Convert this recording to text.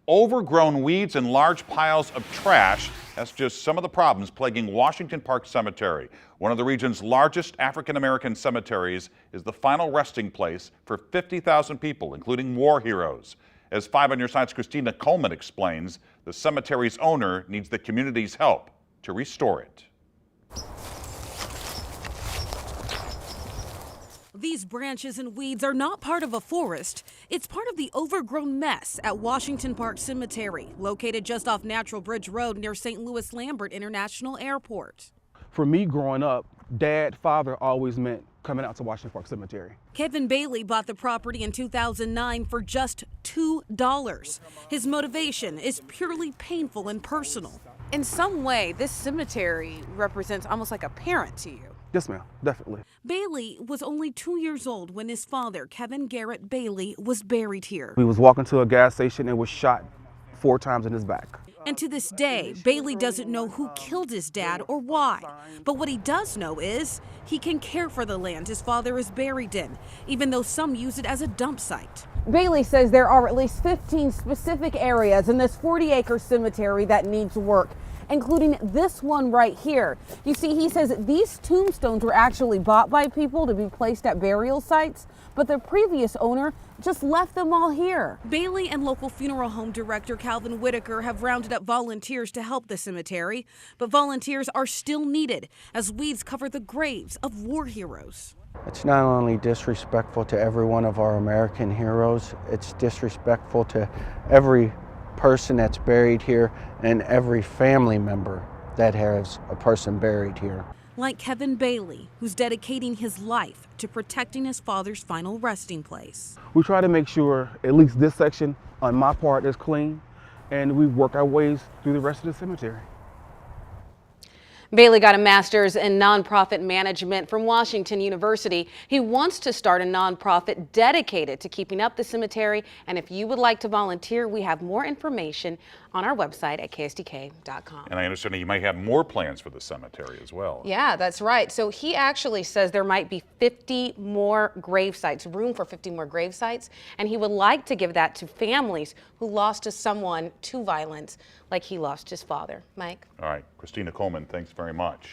Overgrown weeds and large piles of trash. That's just some of the problems plaguing Washington Park Cemetery. One of the region's largest African-American cemeteries is the final resting place for 50,000 people, including war heroes. As 5 on Your Side's Christina Coleman explains, the cemetery's owner needs the community's help to restore it. These branches and weeds are not part of a forest. It's part of the overgrown mess at Washington Park Cemetery, located just off Natural Bridge Road near St. Louis Lambert International Airport. For me growing up, dad, father always meant coming out to Washington Park Cemetery. Kevin Bailey bought the property in 2009 for just $2. His motivation is purely painful and personal. In some way, this cemetery represents almost like a parent to you. Yes, ma'am, definitely. Bailey was only 2 years old when his father, Kevin Garrett Bailey, was buried here. We was walking to a gas station and was shot 4 times in his back. And to this day, Bailey doesn't know who killed his dad or why. But what he does know is he can care for the land his father is buried in, even though some use it as a dump site. Bailey says there are at least 15 specific areas in this 40-acre cemetery that needs work, including this one right here. You see, he says these tombstones were actually bought by people to be placed at burial sites, but the previous owner just left them all here. Bailey and local funeral home director Calvin Whitaker have rounded up volunteers to help the cemetery, but volunteers are still needed as weeds cover the graves of war heroes. It's not only disrespectful to every one of our American heroes, it's disrespectful to every person that's buried here and every family member that has a person buried here. Like Kevin Bailey, who's dedicating his life to protecting his father's final resting place. We try to make sure at least this section on my part is clean, and we work our ways through the rest of the cemetery. Bailey got a master's in nonprofit management from Washington University. He wants to start a nonprofit dedicated to keeping up the cemetery. And if you would like to volunteer, we have more information on our website at ksdk.com. And I understand you might have more plans for the cemetery as well. Yeah, that's right. So he actually says there might be 50 more grave sites, room for 50 more grave sites. And he would like to give that to families who lost someone to violence like he lost his father. Mike? All right, Christina Coleman, thanks very much.